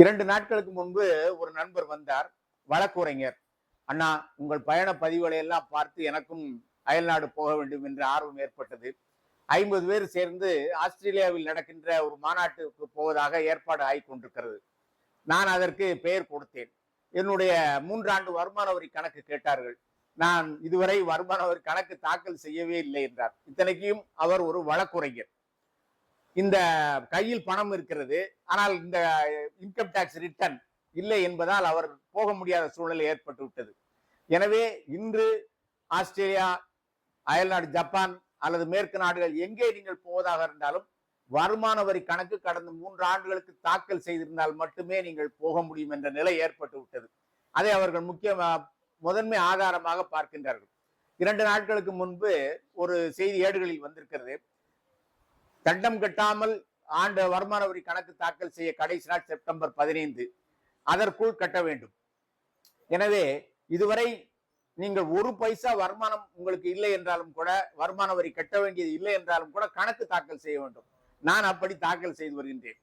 2 நாட்களுக்கு முன்பு ஒரு நண்பர் வந்தார். வழக்குரைஞர். அண்ணா, உங்கள் பயண பதிவுகளை எல்லாம் பார்த்து எனக்கும் அயல்நாடு போக வேண்டும் என்ற ஆர்வம் ஏற்பட்டது. 50 பேர் சேர்ந்து ஆஸ்திரேலியாவில் நடக்கின்ற ஒரு மாநாட்டுக்கு போவதாக ஏற்பாடு ஆகிக்கொண்டிருக்கிறது. நான் அதற்கு பெயர் கொடுத்தேன். என்னுடைய 3 ஆண்டு வருமான வரி கணக்கு கேட்டார்கள். நான் இதுவரை வருமான வரி கணக்கு தாக்கல் செய்யவே இல்லை என்றார். இத்தனைக்கும் அவர் ஒரு வழக்குரைஞர். இந்த கையில் பணம் இருக்கிறது, ஆனால் இந்த இன்கம் டாக்ஸ் ரிட்டர்ன் இல்லை என்பதால் அவர் போக முடியாத சூழ்நிலை ஏற்பட்டு விட்டது. எனவே இன்று ஆஸ்திரேலியா, அயல்நாடு, ஜப்பான் அல்லது மேற்கு நாடுகள் எங்கே நீங்கள் போவதாக இருந்தாலும் வருமான வரி கணக்கு கடந்த 3 ஆண்டுகளுக்கு தாக்கல் செய்திருந்தால் மட்டுமே நீங்கள் போக முடியும் என்ற நிலை ஏற்பட்டு விட்டது. அதை அவர்கள் முதன்மை ஆதாரமாக பார்க்கின்றார்கள். 2 நாட்களுக்கு முன்பு ஒரு செய்தி ஏடுகளில் வந்திருக்கிறது. தண்டம் கட்டாமல் ஆண்டு வருமான வரி கணக்கு தாக்கல் செய்ய கடைசி நாள் செப்டம்பர் 15, அதற்குள் கட்ட வேண்டும். எனவே இதுவரை நீங்கள் 1 பைசா வருமானம் உங்களுக்கு இல்லை என்றாலும் கூட, வருமான வரி கட்ட வேண்டியது இல்லை என்றாலும் கூட கணக்கு தாக்கல் செய்ய வேண்டும். நான் அப்படி தாக்கல் செய்து வருகின்றேன்.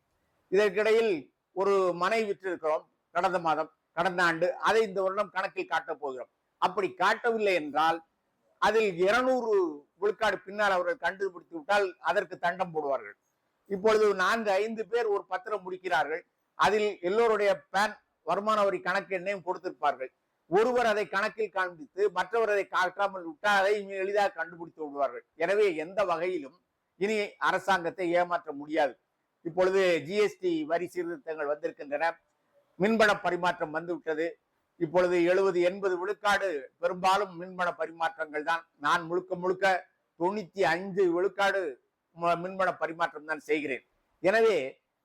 இதற்கிடையில் ஒரு மனை விற்றிருக்கிறோம் கடந்த ஆண்டு. அதை இந்த வருடம் கணக்கில் காட்டப் போகிறோம். அப்படி காட்டவில்லை என்றால் அதில் 200 விழுக்காடு பின்னால் அவர்கள் கண்டுபிடித்து விட்டால் அதற்கு தண்டம் போடுவார்கள். இப்பொழுது 4-5 பேர் ஒரு பத்திரம் முடிக்கிறார்கள். அதில் எல்லோருடைய பேன் வருமான வரி கணக்கு எண்ணையும் கொடுத்திருப்பார்கள். ஒருவர் அதை கணக்கில் காண்பித்து மற்றவர் அதை காட்டாமல் விட்டால் அதை எளிதாக கண்டுபிடித்து விடுவார்கள். எனவே எந்த வகையிலும் இனி அரசாங்கத்தை ஏமாற்ற முடியாது. இப்பொழுது ஜிஎஸ்டி வரி சீர்திருத்தங்கள் வந்திருக்கின்றன. மின்பண பரிமாற்றம் வந்துவிட்டது. இப்பொழுது 70-80 விழுக்காடு பெரும்பாலும் மின்பண பரிமாற்றங்கள் தான். நான் முழுக்க 95 விழுக்காடு மின்பண பரிமாற்றம் தான் செய்கிறேன். எனவே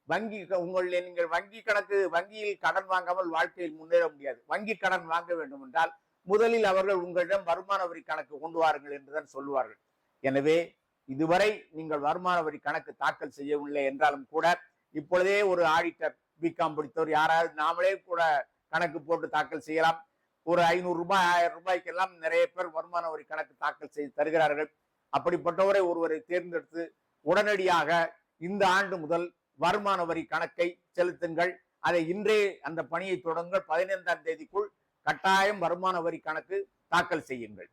நீங்கள் வங்கியில் கடன் வாங்காமல் வாழ்க்கையில் முன்னேற முடியாது. வங்கி கடன் வாங்க வேண்டும் என்றால் முதலில் அவர்கள் உங்களிடம் வருமான வரி கணக்கு கொண்டு வாருங்கள் என்றுதான் சொல்லுவார்கள். எனவே இதுவரை நீங்கள் வருமான வரி கணக்கு தாக்கல் செய்யவில்லை என்றாலும் கூட இப்பொழுதே ஒரு ஆடிட்டர், பிகாம் படித்தவர் யாராவது நாமளே கூட கணக்கு போட்டு தாக்கல் செய்யலாம். ஒரு 500 ரூபாய் 1000 ரூபாய்க்கெல்லாம் நிறைய பேர் வருமான வரி கணக்கு தாக்கல் செய்து தருகிறார்கள். அப்படிப்பட்டவரை ஒருவரை தேர்ந்தெடுத்து உடனடியாக இந்த ஆண்டு முதல் வருமான வரி கணக்கை செலுத்துங்கள். அதை இன்றே அந்த பணியை தொடங்குங்கள். 15ஆம் தேதிக்குள் கட்டாயம் வருமான வரி கணக்கு தாக்கல் செய்யுங்கள்.